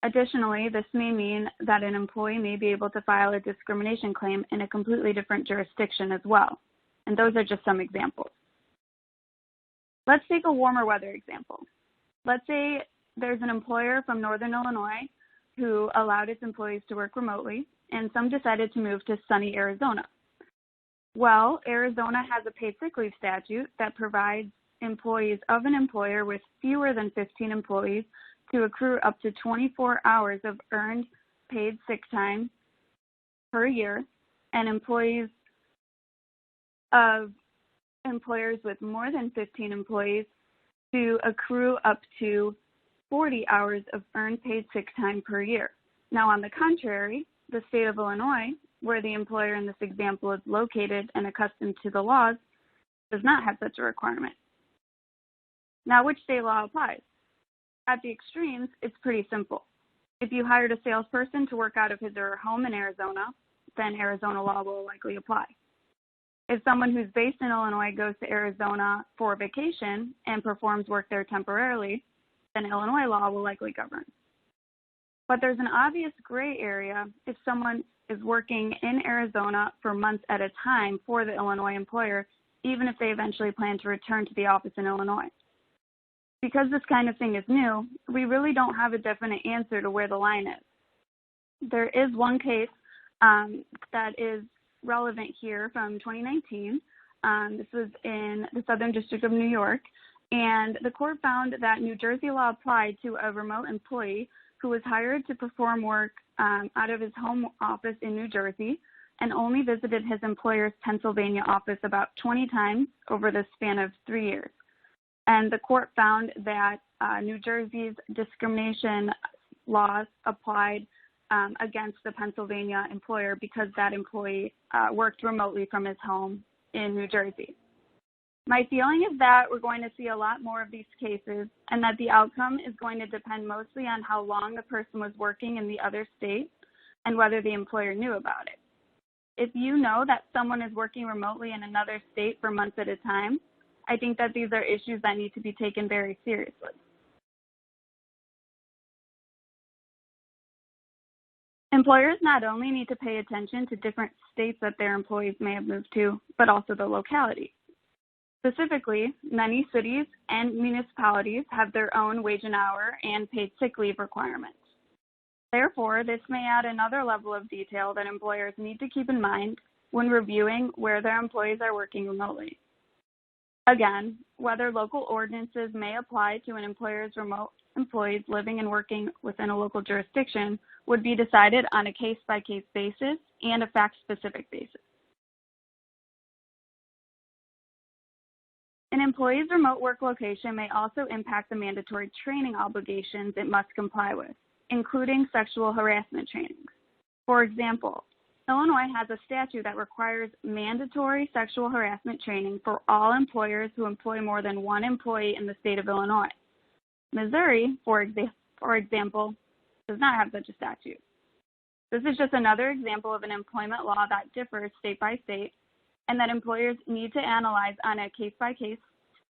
Additionally, this may mean that an employee may be able to file a discrimination claim in a completely different jurisdiction as well. And those are just some examples. Let's take a warmer weather example. Let's say there's an employer from Northern Illinois who allowed its employees to work remotely, and some decided to move to sunny Arizona. Well, Arizona has a paid sick leave statute that provides employees of an employer with fewer than 15 employees to accrue up to 24 hours of earned paid sick time per year, and employees of employers with more than 15 employees to accrue up to 40 hours of earned paid sick time per year. Now, on the contrary, the state of Illinois, where the employer in this example is located and accustomed to the laws, does not have such a requirement. Now, which state law applies? At the extremes, it's pretty simple. If you hired a salesperson to work out of his or her home in Arizona, then Arizona law will likely apply. If someone who's based in Illinois goes to Arizona for a vacation and performs work there temporarily, then Illinois law will likely govern. But there's an obvious gray area if someone is working in Arizona for months at a time for the Illinois employer, even if they eventually plan to return to the office in Illinois. Because this kind of thing is new, we really don't have a definite answer to where the line is. There is one case that is relevant here from 2019. This was in the Southern District of New York, and the court found that New Jersey law applied to a remote employee who was hired to perform work out of his home office in New Jersey and only visited his employer's Pennsylvania office about 20 times over the span of 3 years. And the court found that New Jersey's discrimination laws applied against the Pennsylvania employer because that employee worked remotely from his home in New Jersey. My feeling is that we're going to see a lot more of these cases and that the outcome is going to depend mostly on how long the person was working in the other state and whether the employer knew about it. If you know that someone is working remotely in another state for months at a time, I think that these are issues that need to be taken very seriously. Employers not only need to pay attention to different states that their employees may have moved to, but also the locality. Specifically, many cities and municipalities have their own wage and hour and paid sick leave requirements. Therefore, this may add another level of detail that employers need to keep in mind when reviewing where their employees are working remotely. Again, whether local ordinances may apply to an employer's remote employees living and working within a local jurisdiction would be decided on a case-by-case basis and a fact-specific basis. An employee's remote work location may also impact the mandatory training obligations it must comply with, including sexual harassment trainings. For example, Illinois has a statute that requires mandatory sexual harassment training for all employers who employ more than one employee in the state of Illinois. Missouri, for example, does not have such a statute. This is just another example of an employment law that differs state by state and that employers need to analyze on a case-by-case,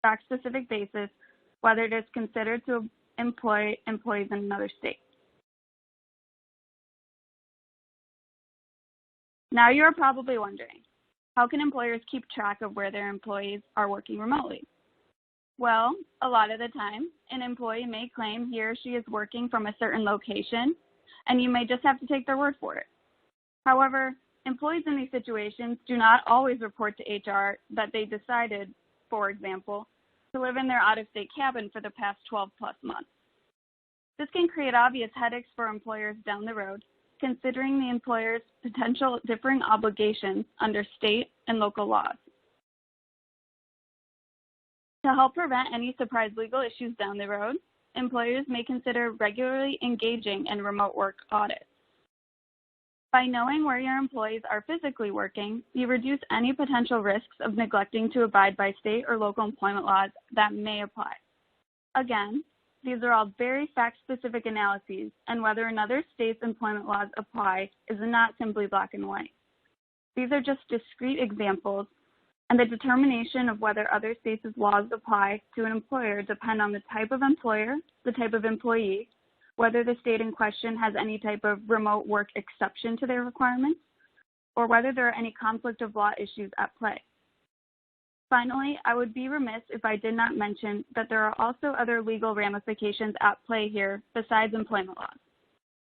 fact-specific basis whether it is considered to employ employees in another state. Now you're probably wondering, how can employers keep track of where their employees are working remotely? Well, a lot of the time, an employee may claim he or she is working from a certain location, and you may just have to take their word for it. However, employees in these situations do not always report to HR that they decided, for example, to live in their out-of-state cabin for the past 12-plus months. This can create obvious headaches for employers down the road, considering the employer's potential differing obligations under state and local laws. To help prevent any surprise legal issues down the road, employers may consider regularly engaging in remote work audits. By knowing where your employees are physically working, you reduce any potential risks of neglecting to abide by state or local employment laws that may apply. Again, these are all very fact-specific analyses, and whether another state's employment laws apply is not simply black and white. These are just discrete examples, and the determination of whether other states' laws apply to an employer depend on the type of employer, the type of employee, whether the state in question has any type of remote work exception to their requirements, or whether there are any conflict of law issues at play. Finally, I would be remiss if I did not mention that there are also other legal ramifications at play here besides employment laws.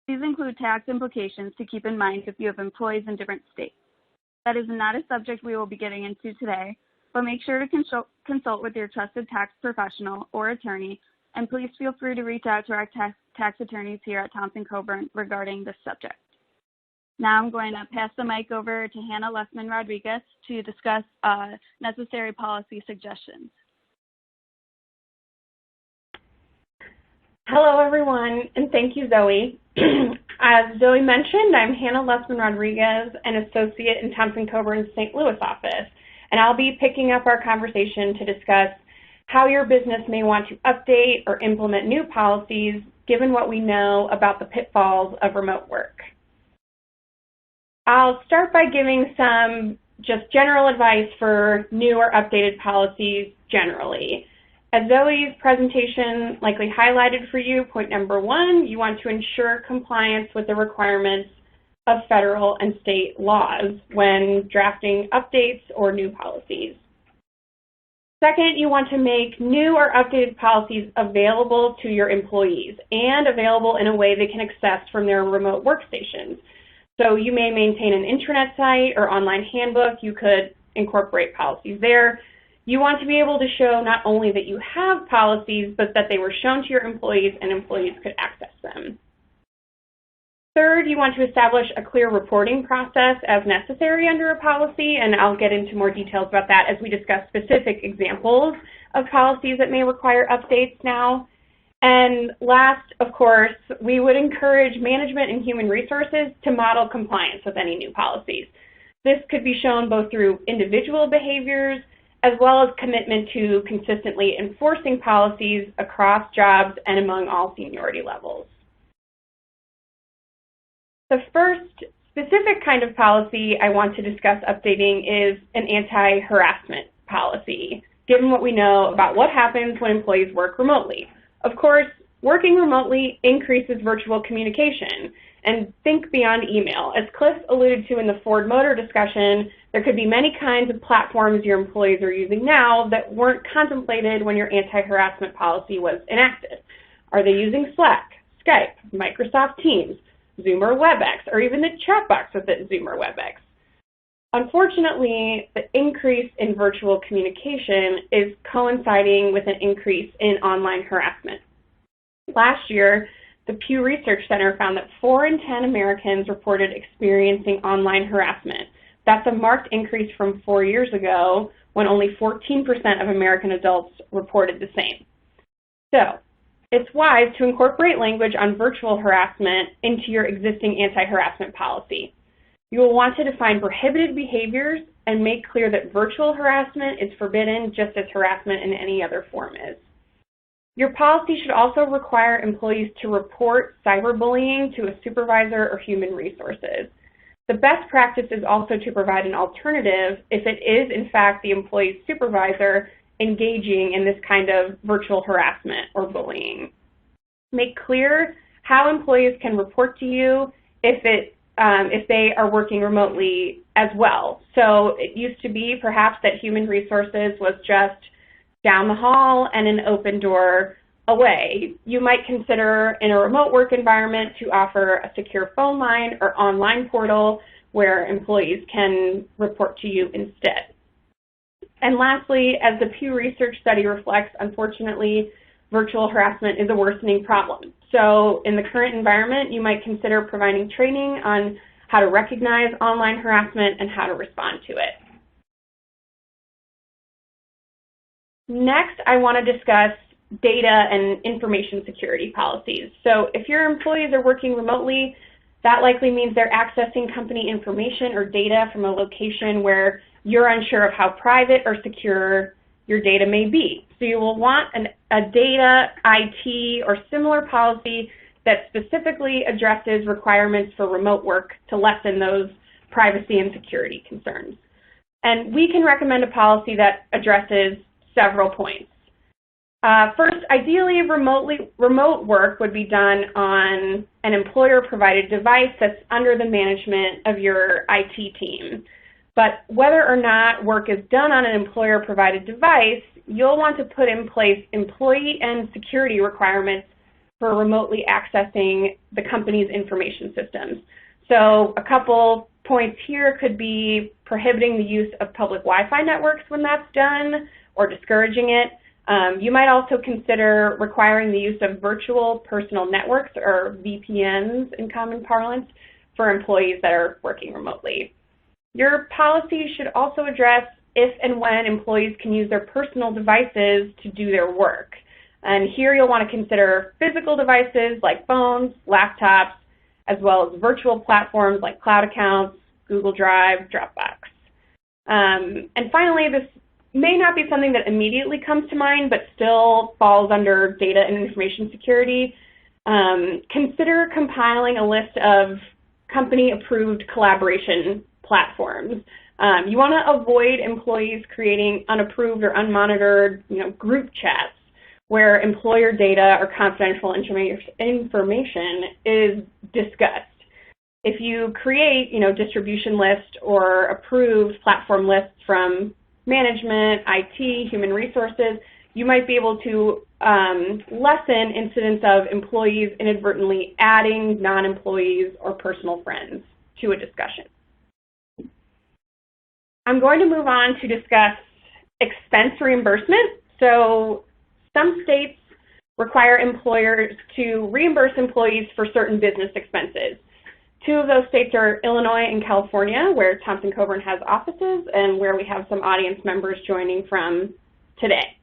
These include tax implications to keep in mind if you have employees in different states. That is not a subject we will be getting into today, but make sure to consult with your trusted tax professional or attorney, and please feel free to reach out to our tax attorneys here at Thompson Coburn regarding this subject. Now I'm going to pass the mic over to Hannah Lustman-Rodriguez to discuss necessary policy suggestions. Hello, everyone, and thank you, Zoe. As Zoe mentioned, I'm Hannah Lustman-Rodriguez, an associate in Thompson Coburn's St. Louis office, and I'll be picking up our conversation to discuss how your business may want to update or implement new policies given what we know about the pitfalls of remote work. I'll start by giving some just general advice for new or updated policies generally. As Zoe's presentation likely highlighted for you, point number one, you want to ensure compliance with the requirements of federal and state laws when drafting updates or new policies. Second, you want to make new or updated policies available to your employees and available in a way they can access from their remote workstations. So you may maintain an intranet site or online handbook. You could incorporate policies there. You want to be able to show not only that you have policies, but that they were shown to your employees and employees could access them. Third, you want to establish a clear reporting process as necessary under a policy, and I'll get into more details about that as we discuss specific examples of policies that may require updates now. And last, of course, we would encourage management and human resources to model compliance with any new policies. This could be shown both through individual behaviors as well as commitment to consistently enforcing policies across jobs and among all seniority levels. The first specific kind of policy I want to discuss updating is an anti-harassment policy, given what we know about what happens when employees work remotely. Of course, working remotely increases virtual communication, and think beyond email. As Cliff alluded to in the Ford Motor discussion, there could be many kinds of platforms your employees are using now that weren't contemplated when your anti-harassment policy was enacted. Are they using Slack, Skype, Microsoft Teams, Zoom or WebEx, or even the chat box within Zoom or WebEx? Unfortunately, the increase in virtual communication is coinciding with an increase in online harassment. Last year, the Pew Research Center found that 4 in 10 Americans reported experiencing online harassment. That's a marked increase from 4 years ago when only 14% of American adults reported the same. So, it's wise to incorporate language on virtual harassment into your existing anti-harassment policy. You will want to define prohibited behaviors and make clear that virtual harassment is forbidden just as harassment in any other form is. Your policy should also require employees to report cyberbullying to a supervisor or human resources. The best practice is also to provide an alternative if it is, in fact, the employee's supervisor engaging in this kind of virtual harassment or bullying. Make clear how employees can report to you if they are working remotely as well. So it used to be perhaps that human resources was just down the hall and an open door away. You might consider in a remote work environment to offer a secure phone line or online portal where employees can report to you instead. And lastly, as the Pew Research study reflects, unfortunately, virtual harassment is a worsening problem. So in the current environment, you might consider providing training on how to recognize online harassment and how to respond to it. Next, I want to discuss data and information security policies. So if your employees are working remotely, that likely means they're accessing company information or data from a location where you're unsure of how private or secure your data may be. So you will want a data, IT, or similar policy that specifically addresses requirements for remote work to lessen those privacy and security concerns. And we can recommend a policy that addresses several points. First, ideally, remote work would be done on an employer-provided device that's under the management of your IT team. But whether or not work is done on an employer-provided device, you'll want to put in place employee and security requirements for remotely accessing the company's information systems. So a couple points here could be prohibiting the use of public Wi-Fi networks when that's done, or discouraging it. You might also consider requiring the use of virtual personal networks, or VPNs in common parlance, for employees that are working remotely. Your policy should also address if and when employees can use their personal devices to do their work. And here you'll want to consider physical devices like phones, laptops, as well as virtual platforms like cloud accounts, Google Drive, Dropbox. And finally, this may not be something that immediately comes to mind, but still falls under data and information security. Consider compiling a list of company-approved collaboration platforms. You want to avoid employees creating unapproved or unmonitored, group chats where employer data or confidential information is discussed. If you create, distribution lists or approved platform lists from management, IT, human resources, you might be able to lessen incidents of employees inadvertently adding non-employees or personal friends to a discussion. I'm going to move on to discuss expense reimbursement. So some states require employers to reimburse employees for certain business expenses. Two of those states are Illinois and California, where Thompson Coburn has offices and where we have some audience members joining from today.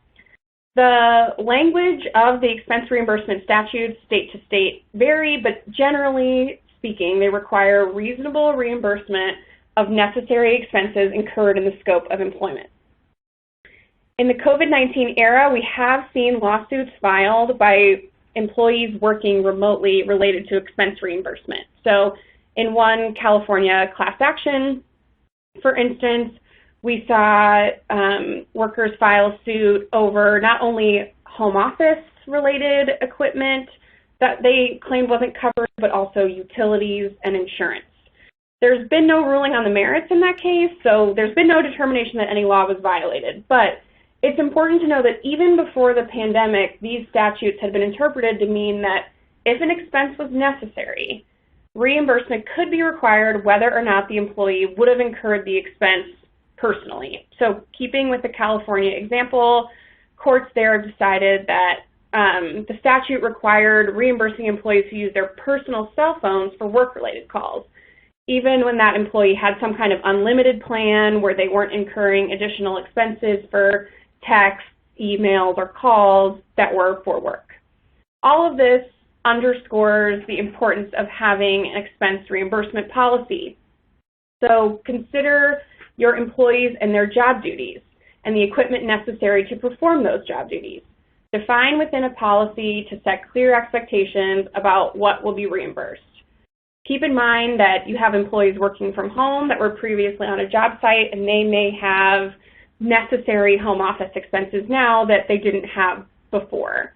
The language of the expense reimbursement statutes state to state vary, but generally speaking, they require reasonable reimbursement of necessary expenses incurred in the scope of employment. In the COVID-19 era, we have seen lawsuits filed by employees working remotely related to expense reimbursement. So in one California class action, for instance, we saw workers file a suit over not only home office related equipment that they claimed wasn't covered, but also utilities and insurance. There's been no ruling on the merits in that case, so there's been no determination that any law was violated. But it's important to know that even before the pandemic, these statutes had been interpreted to mean that if an expense was necessary, reimbursement could be required whether or not the employee would have incurred the expense personally. So keeping with the California example, courts there have decided that the statute required reimbursing employees who use their personal cell phones for work-related calls, even when that employee had some kind of unlimited plan where they weren't incurring additional expenses for texts, emails, or calls that were for work. All of this underscores the importance of having an expense reimbursement policy. So consider your employees and their job duties and the equipment necessary to perform those job duties. Define within a policy to set clear expectations about what will be reimbursed. Keep in mind that you have employees working from home that were previously on a job site, and they may have necessary home office expenses now that they didn't have before.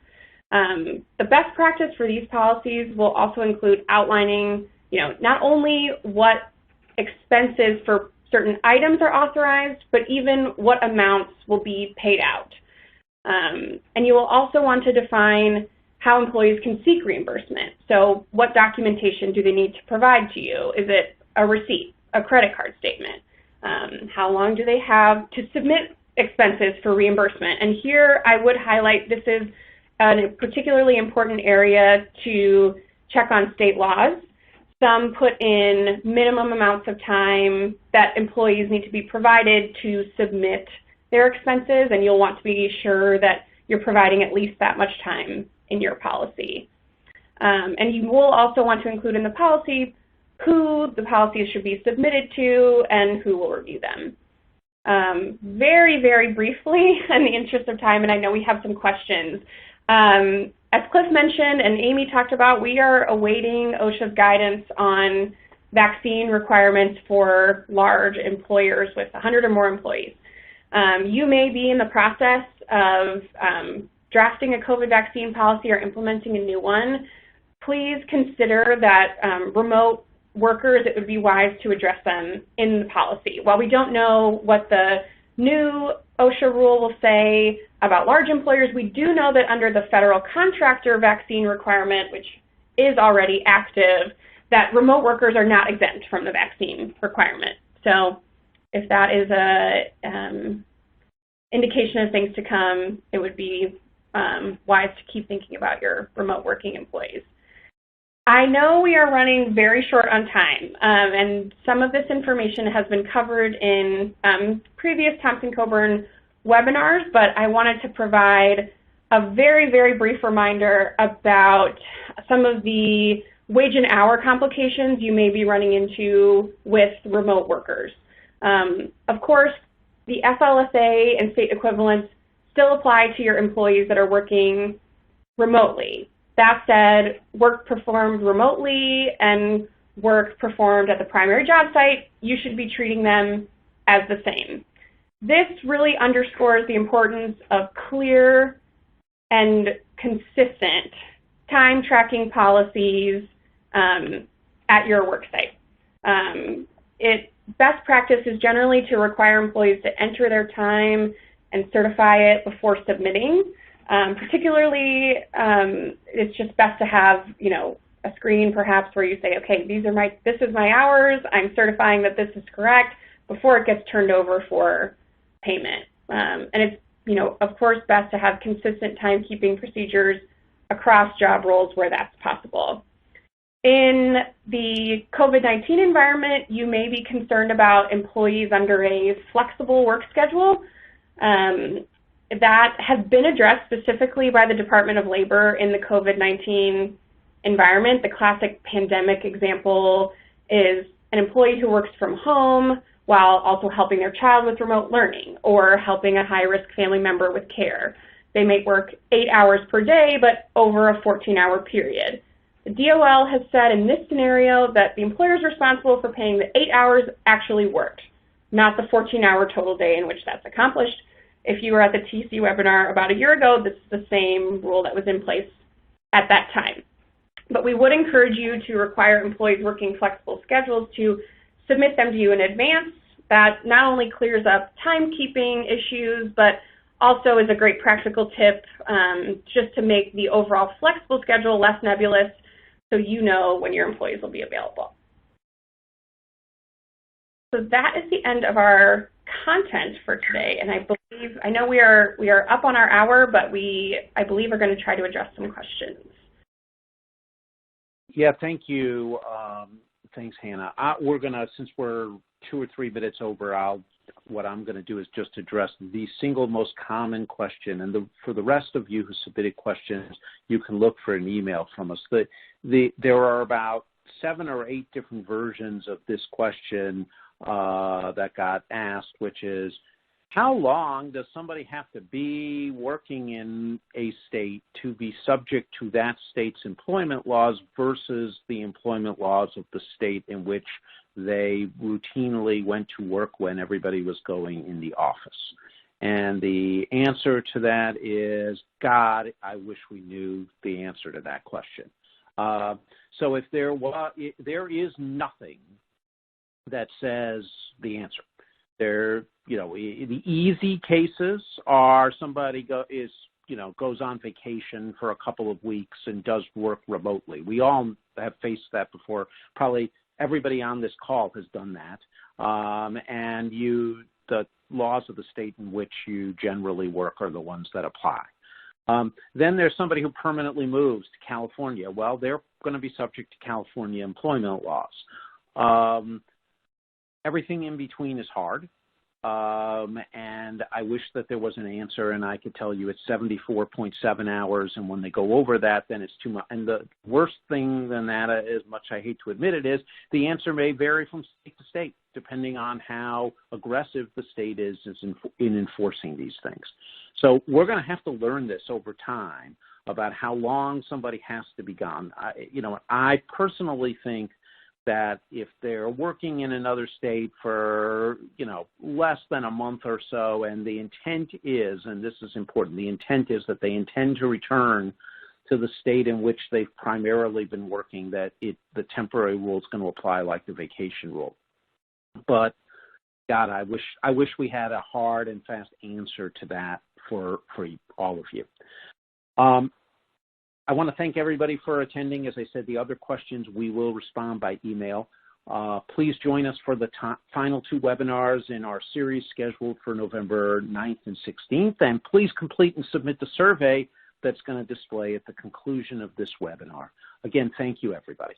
The best practice for these policies will also include outlining, not only what expenses for certain items are authorized, but even what amounts will be paid out. And you will also want to define how employees can seek reimbursement. So what documentation do they need to provide to you? Is it a receipt, a credit card statement? How long do they have to submit expenses for reimbursement? And here I would highlight this is a particularly important area to check on state laws. Some put in minimum amounts of time that employees need to be provided to submit their expenses, and you'll want to be sure that you're providing at least that much time in your policy. And you will also want to include in the policy who the policies should be submitted to and who will review them. Very, very briefly, in the interest of time, and I know we have some questions, as Cliff mentioned and Amy talked about, we are awaiting OSHA's guidance on vaccine requirements for large employers with 100 or more employees. You may be in the process of drafting a COVID vaccine policy or implementing a new one, please consider that remote workers, it would be wise to address them in the policy. While we don't know what the new OSHA rule will say about large employers, we do know that under the federal contractor vaccine requirement, which is already active, that remote workers are not exempt from the vaccine requirement. So if that is a indication of things to come, it would be wise to keep thinking about your remote working employees. I know we are running very short on time, and some of this information has been covered in previous Thompson-Coburn webinars, but I wanted to provide a very, very brief reminder about some of the wage and hour complications you may be running into with remote workers. Of course, the FLSA and state equivalents still apply to your employees that are working remotely. That said, work performed remotely and work performed at the primary job site, you should be treating them as the same. This really underscores the importance of clear and consistent time tracking policies at your work site. Best practice is generally to require employees to enter their time and certify it before submitting. Particularly, it's just best to have, a screen perhaps where you say, okay, this is my hours, I'm certifying that this is correct before it gets turned over for payment. And it's, of course, best to have consistent timekeeping procedures across job roles where that's possible. In the COVID-19 environment, you may be concerned about employees under a flexible work schedule. That has been addressed specifically by the Department of Labor in the COVID-19 environment. The classic pandemic example is an employee who works from home while also helping their child with remote learning or helping a high-risk family member with care. They may work 8 hours per day, but over a 14-hour period. The DOL has said in this scenario that the employer is responsible for paying the 8 hours actually worked, not the 14-hour total day in which that's accomplished. If you were at the TC webinar about a year ago, this is the same rule that was in place at that time. But we would encourage you to require employees working flexible schedules to submit them to you in advance. That not only clears up timekeeping issues, but also is a great practical tip just to make the overall flexible schedule less nebulous so you know when your employees will be available. So that is the end of our content for today, and I know we are up on our hour, but I believe are going to try to address some questions. Yeah, thank you. Thanks, Hannah. We're gonna, since we're 2 or 3 minutes over, what I'm going to do is just address the single most common question, and for the rest of you who submitted questions, you can look for an email from us. There are about 7 or 8 different versions of this question that got asked, which is, how long does somebody have to be working in a state to be subject to that state's employment laws versus the employment laws of the state in which they routinely went to work when everybody was going in the office? And the answer to that is, God, I wish we knew the answer to that question. So if there is nothing that says the answer. The easy cases are somebody goes on vacation for a couple of weeks and does work remotely. We all have faced that before. Probably everybody on this call has done that. And the laws of the state in which you generally work are the ones that apply. Then there's somebody who permanently moves to California. Well, they're going to be subject to California employment laws. Everything in between is hard, and I wish that there was an answer, and I could tell you it's 74.7 hours, and when they go over that, then it's too much. And the worst thing than that, as much I hate to admit it, is the answer may vary from state to state, depending on how aggressive the state is in enforcing these things. So we're going to have to learn this over time about how long somebody has to be gone. I personally think that if they're working in another state for, less than a month or so, and the intent is, and this is important, the intent is that they intend to return to the state in which they've primarily been working, that the temporary rule is going to apply like the vacation rule. But God, I wish we had a hard and fast answer to that for all of you. I want to thank everybody for attending. As I said, the other questions we will respond by email. Please join us for the final 2 webinars in our series scheduled for November 9th and 16th. And please complete and submit the survey that's going to display at the conclusion of this webinar. Again, thank you, everybody.